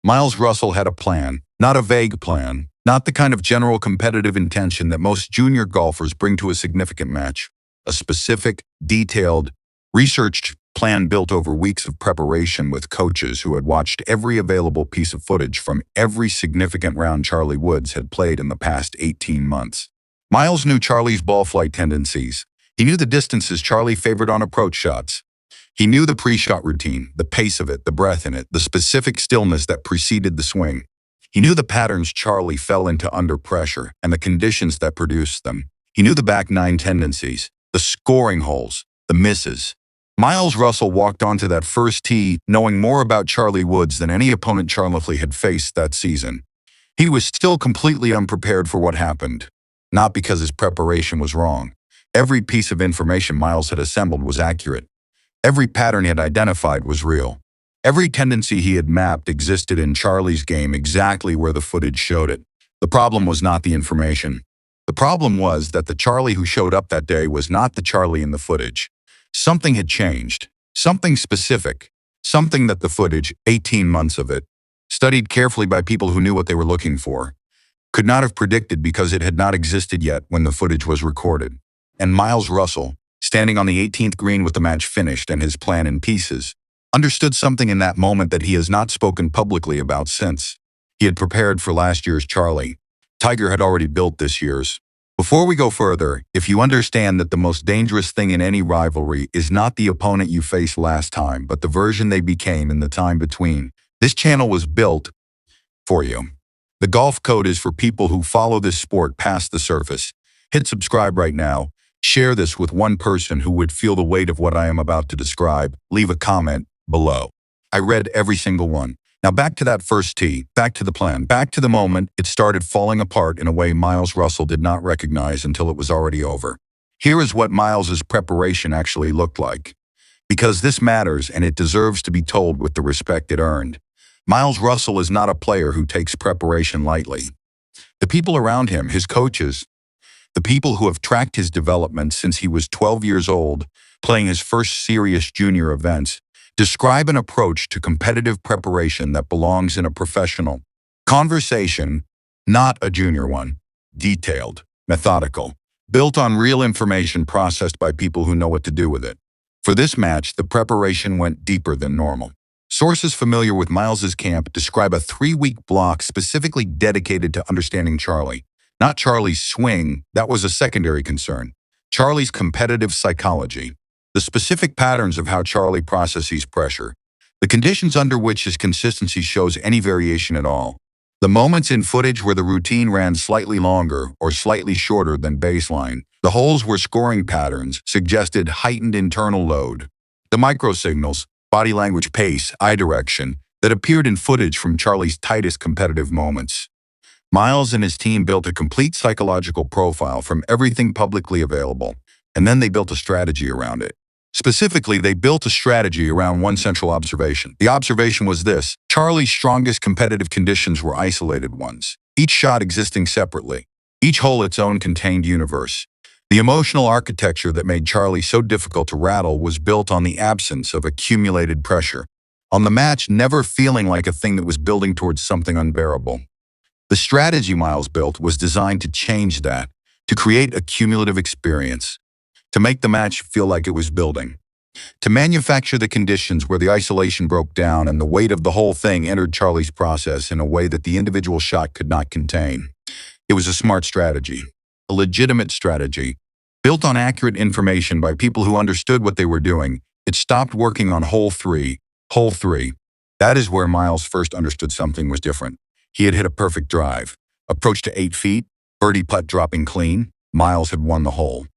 Miles Russell had a plan, not a vague plan, not the kind of general competitive intention that most junior golfers bring to a significant match. A specific, detailed, researched plan built over weeks of preparation with coaches who had watched every available piece of footage from every significant round Charlie Woods had played in the past 18 months. Miles knew Charlie's ball flight tendencies. He knew the distances Charlie favored on approach shots. He knew the pre-shot routine, the pace of it, the breath in it, the specific stillness that preceded the swing. He knew the patterns Charlie fell into under pressure and the conditions that produced them. He knew the back nine tendencies, the scoring holes, the misses. Miles Russell walked onto that first tee knowing more about Charlie Woods than any opponent Charlie had faced that season. He was still completely unprepared for what happened. Not because his preparation was wrong. Every piece of information Miles had assembled was accurate. Every pattern he had identified was real. Every tendency he had mapped existed in Charlie's game exactly where the footage showed it. The problem was not the information. The problem was that the Charlie who showed up that day was not the Charlie in the footage. Something had changed. Something specific. Something that the footage, 18 months of it, studied carefully by people who knew what they were looking for, could not have predicted because it had not existed yet when the footage was recorded. And Miles Russell, standing on the 18th green with the match finished and his plan in pieces, understood something in that moment that he has not spoken publicly about since. He had prepared for last year's Charlie. Tiger had already built this year's. Before we go further, if you understand that the most dangerous thing in any rivalry is not the opponent you faced last time, but the version they became in the time between, this channel was built for you. The golf code is for people who follow this sport past the surface. Hit subscribe right now. Share this with one person who would feel the weight of what I am about to describe. Leave a comment below. I read every single one. Now back to that first tee, back to the plan, back to the moment it started falling apart in a way Miles Russell did not recognize until it was already over. Here is what Miles's preparation actually looked like. Because this matters and it deserves to be told with the respect it earned. Miles Russell is not a player who takes preparation lightly. The people around him, his coaches, the people who have tracked his development since he was 12 years old, playing his first serious junior events, describe an approach to competitive preparation that belongs in a professional conversation, not a junior one. Detailed, methodical, built on real information processed by people who know what to do with it. For this match, the preparation went deeper than normal. Sources familiar with Miles's camp describe a 3-week block specifically dedicated to understanding Charlie. Not Charlie's swing, that was a secondary concern. Charlie's competitive psychology. The specific patterns of how Charlie processes pressure. The conditions under which his consistency shows any variation at all. The moments in footage where the routine ran slightly longer or slightly shorter than baseline. The holes where scoring patterns suggested heightened internal load. The microsignals, body language, pace, eye direction, that appeared in footage from Charlie's tightest competitive moments. Miles and his team built a complete psychological profile from everything publicly available, and then they built a strategy around it. Specifically, they built a strategy around one central observation. The observation was this: Charlie's strongest competitive conditions were isolated ones, each shot existing separately, each hole its own contained universe. The emotional architecture that made Charlie so difficult to rattle was built on the absence of accumulated pressure, on the match never feeling like a thing that was building towards something unbearable. The strategy Miles built was designed to change that, to create a cumulative experience, to make the match feel like it was building, to manufacture the conditions where the isolation broke down and the weight of the whole thing entered Charlie's process in a way that the individual shot could not contain. It was a smart strategy, a legitimate strategy, built on accurate information by people who understood what they were doing. It stopped working on hole 3. Hole 3. That is where Miles first understood something was different. He had hit a perfect drive. Approach to 8 feet, birdie putt dropping clean. Miles had won the hole.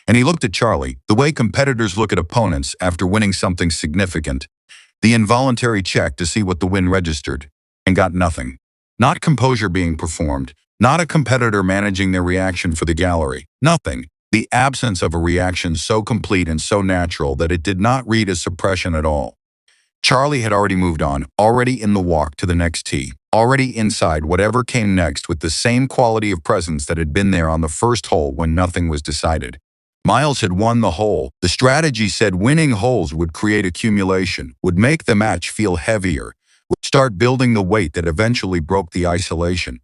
And he looked at Charlie, the way competitors look at opponents after winning something significant, the involuntary check to see what the win registered, and got nothing. Not composure being performed, not a competitor managing their reaction for the gallery, nothing. The absence of a reaction so complete and so natural that it did not read as suppression at all. Charlie had already moved on, already in the walk to the next tee, already inside whatever came next with the same quality of presence that had been there on the first hole when nothing was decided. Miles had won the hole. The strategy said winning holes would create accumulation, would make the match feel heavier, which start building the weight that eventually broke the isolation.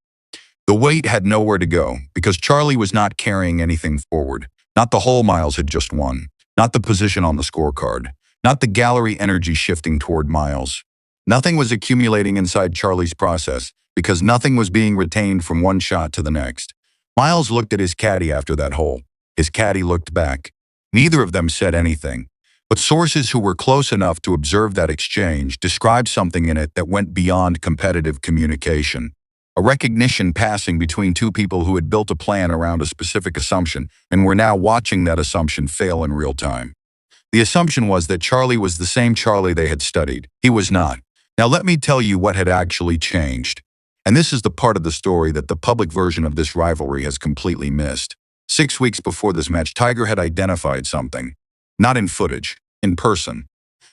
The weight had nowhere to go because Charlie was not carrying anything forward. Not the hole Miles had just won. Not the position on the scorecard. Not the gallery energy shifting toward Miles. Nothing was accumulating inside Charlie's process because nothing was being retained from one shot to the next. Miles looked at his caddy after that hole. His caddy looked back. Neither of them said anything. But sources who were close enough to observe that exchange described something in it that went beyond competitive communication. A recognition passing between two people who had built a plan around a specific assumption and were now watching that assumption fail in real time. The assumption was that Charlie was the same Charlie they had studied. He was not. Now let me tell you what had actually changed. And this is the part of the story that the public version of this rivalry has completely missed. 6 weeks before this match, Tiger had identified something. Not in footage, in person.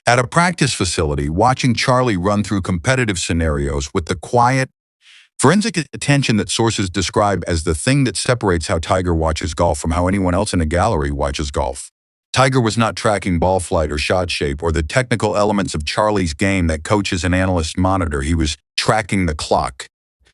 At a practice facility, watching Charlie run through competitive scenarios with the quiet, forensic attention that sources describe as the thing that separates how Tiger watches golf from how anyone else in a gallery watches golf. Tiger was not tracking ball flight or shot shape or the technical elements of Charlie's game that coaches and analysts monitor. He was tracking the clock,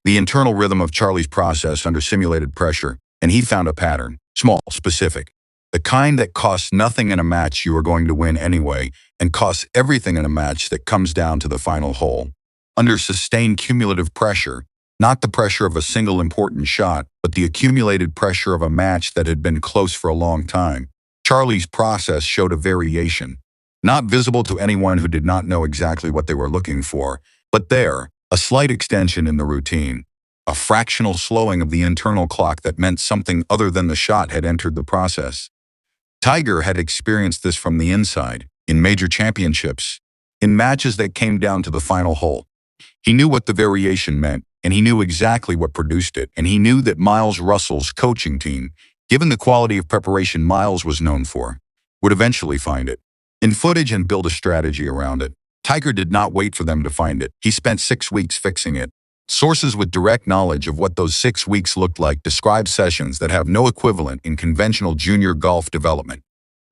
the internal rhythm of Charlie's process under simulated pressure, and he found a pattern, small, specific. The kind that costs nothing in a match you are going to win anyway, and costs everything in a match that comes down to the final hole. Under sustained cumulative pressure, not the pressure of a single important shot, but the accumulated pressure of a match that had been close for a long time, Charlie's process showed a variation. Not visible to anyone who did not know exactly what they were looking for, but there, a slight extension in the routine. A fractional slowing of the internal clock that meant something other than the shot had entered the process. Tiger had experienced this from the inside, in major championships, in matches that came down to the final hole. He knew what the variation meant, and he knew exactly what produced it, and he knew that Miles Russell's coaching team, given the quality of preparation Miles was known for, would eventually find it in footage and build a strategy around it. Tiger did not wait for them to find it. He spent 6 weeks fixing it. Sources with direct knowledge of what those 6 weeks looked like describe sessions that have no equivalent in conventional junior golf development.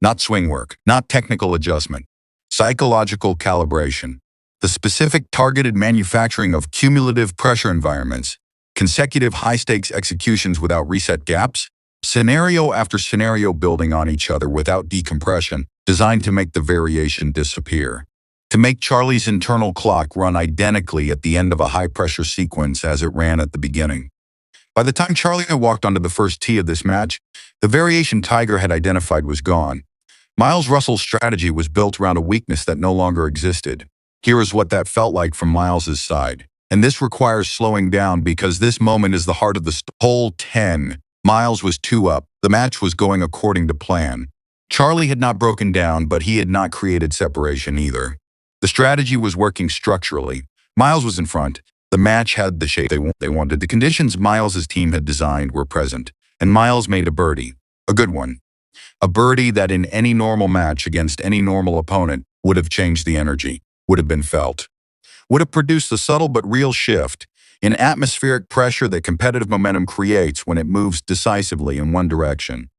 Not swing work, not technical adjustment, psychological calibration. The specific targeted manufacturing of cumulative pressure environments, consecutive high-stakes executions without reset gaps, scenario after scenario building on each other without decompression, designed to make the variation disappear. To make Charlie's internal clock run identically at the end of a high-pressure sequence as it ran at the beginning. By the time Charlie had walked onto the first tee of this match, the variation Tiger had identified was gone. Miles Russell's strategy was built around a weakness that no longer existed. Here is what that felt like from Miles's side. And this requires slowing down because this moment is the heart of the hole 10. Miles was 2 up. The match was going according to plan. Charlie had not broken down, but he had not created separation either. The strategy was working structurally. Miles was in front. The match had the shape they wanted. The conditions Miles's team had designed were present, and Miles made a birdie. A good one. A birdie that in any normal match against any normal opponent would have changed the energy, would have been felt, would have produced the subtle but real shift in atmospheric pressure that competitive momentum creates when it moves decisively in one direction.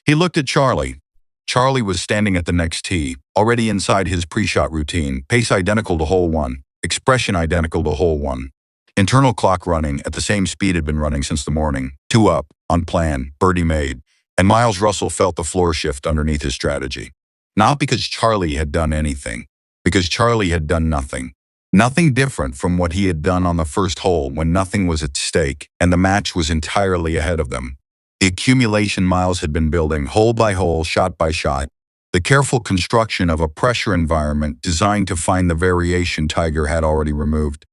He looked at Charlie. Charlie was standing at the next tee, already inside his pre-shot routine, pace identical to hole 1, expression identical to hole 1. Internal clock running at the same speed had been running since the morning, 2 up, on plan, birdie made, and Miles Russell felt the floor shift underneath his strategy. Not because Charlie had done anything, because Charlie had done nothing. Nothing different from what he had done on the first hole when nothing was at stake and the match was entirely ahead of them. The accumulation Miles had been building, hole by hole, shot by shot, the careful construction of a pressure environment designed to find the variation Tiger had already removed,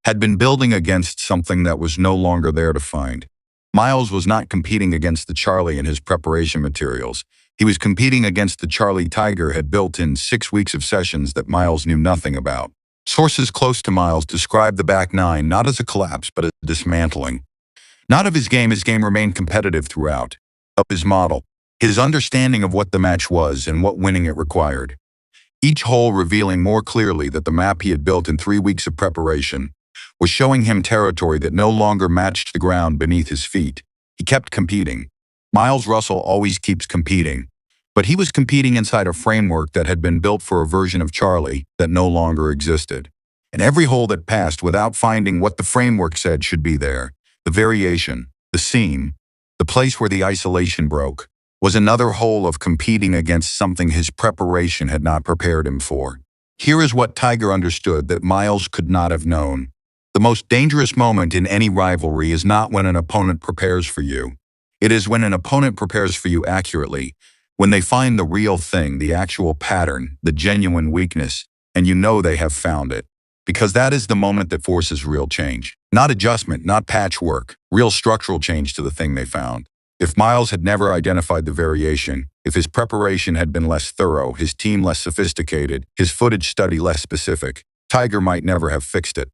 had been building against something that was no longer there to find. Miles was not competing against the Charlie in his preparation materials. He was competing against the Charlie Tiger had built in 6 weeks of sessions that Miles knew nothing about. Sources close to Miles described the back nine not as a collapse but as a dismantling. Not of his game remained competitive throughout. Of his model, his understanding of what the match was and what winning it required. Each hole revealing more clearly that the map he had built in 3 weeks of preparation was showing him territory that no longer matched the ground beneath his feet. He kept competing. Miles Russell always keeps competing, but he was competing inside a framework that had been built for a version of Charlie that no longer existed. and every hole that passed without finding what the framework said should be there, the variation, the seam, the place where the isolation broke, was another hole of competing against something his preparation had not prepared him for. Here is what Tiger understood that Miles could not have known. The most dangerous moment in any rivalry is not when an opponent prepares for you. It is when an opponent prepares for you accurately, when they find the real thing, the actual pattern, the genuine weakness, and you know they have found it. Because that is the moment that forces real change. Not adjustment, not patchwork, real structural change to the thing they found. If Miles had never identified the variation, if his preparation had been less thorough, his team less sophisticated, his footage study less specific, Tiger might never have fixed it.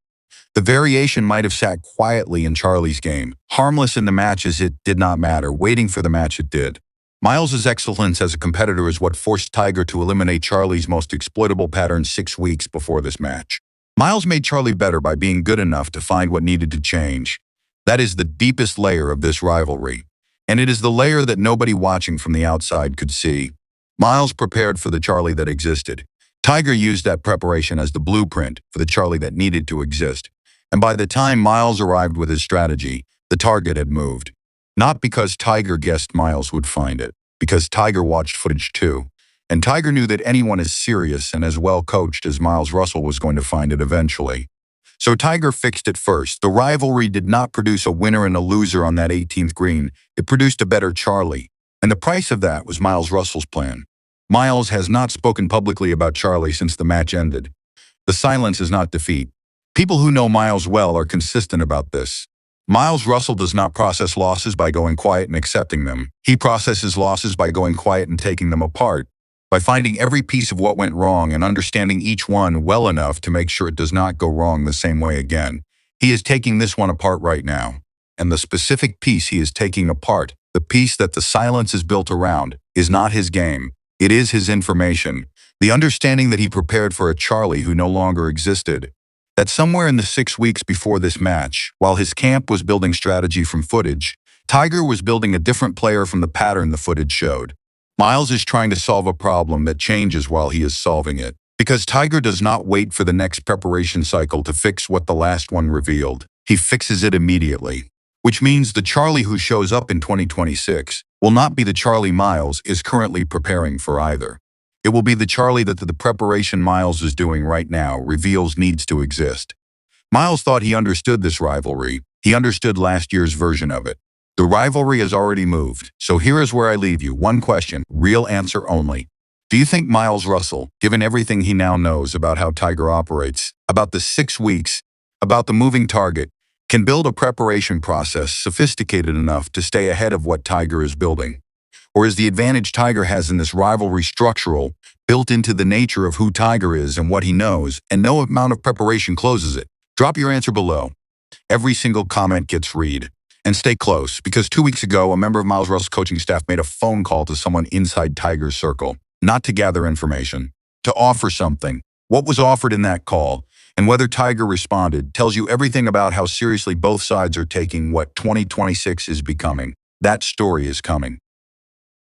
The variation might have sat quietly in Charlie's game, harmless in the matches it did not matter, waiting for the match it did. Miles's excellence as a competitor is what forced Tiger to eliminate Charlie's most exploitable pattern 6 weeks before this match. Miles made Charlie better by being good enough to find what needed to change. That is the deepest layer of this rivalry. And it is the layer that nobody watching from the outside could see. Miles prepared for the Charlie that existed. Tiger used that preparation as the blueprint for the Charlie that needed to exist. And by the time Miles arrived with his strategy, the target had moved. Not because Tiger guessed Miles would find it, because Tiger watched footage too. And Tiger knew that anyone as serious and as well coached as Miles Russell was going to find it eventually. So Tiger fixed it first. The rivalry did not produce a winner and a loser on that 18th green. It produced a better Charlie. And the price of that was Miles Russell's plan. Miles has not spoken publicly about Charlie since the match ended. The silence is not defeat. People who know Miles well are consistent about this. Miles Russell does not process losses by going quiet and accepting them. He processes losses by going quiet and taking them apart, by finding every piece of what went wrong and understanding each one well enough to make sure it does not go wrong the same way again. He is taking this one apart right now. And the specific piece he is taking apart, the piece that the silence is built around, is not his game. It is his information. The understanding that he prepared for a Charlie who no longer existed. That somewhere in the 6 weeks before this match, while his camp was building strategy from footage, Tiger was building a different player from the pattern the footage showed. Miles is trying to solve a problem that changes while he is solving it. Because Tiger does not wait for the next preparation cycle to fix what the last one revealed. He fixes it immediately. Which means the Charlie who shows up in 2026 will not be the Charlie Miles is currently preparing for either. It will be the Charlie that the preparation Miles is doing right now reveals needs to exist. Miles thought he understood this rivalry. He understood last year's version of it. The rivalry has already moved, so here is where I leave you. One question, real answer only. Do you think Miles Russell, given everything he now knows about how Tiger operates, about the 6 weeks, about the moving target, can build a preparation process sophisticated enough to stay ahead of what Tiger is building? Or is the advantage Tiger has in this rivalry structural, built into the nature of who Tiger is and what he knows, and no amount of preparation closes it? Drop your answer below. Every single comment gets read. And stay close, because 2 weeks ago, a member of Miles Russell's coaching staff made a phone call to someone inside Tiger's circle, not to gather information, to offer something. What was offered in that call, and whether Tiger responded, tells you everything about how seriously both sides are taking what 2026 is becoming. That story is coming.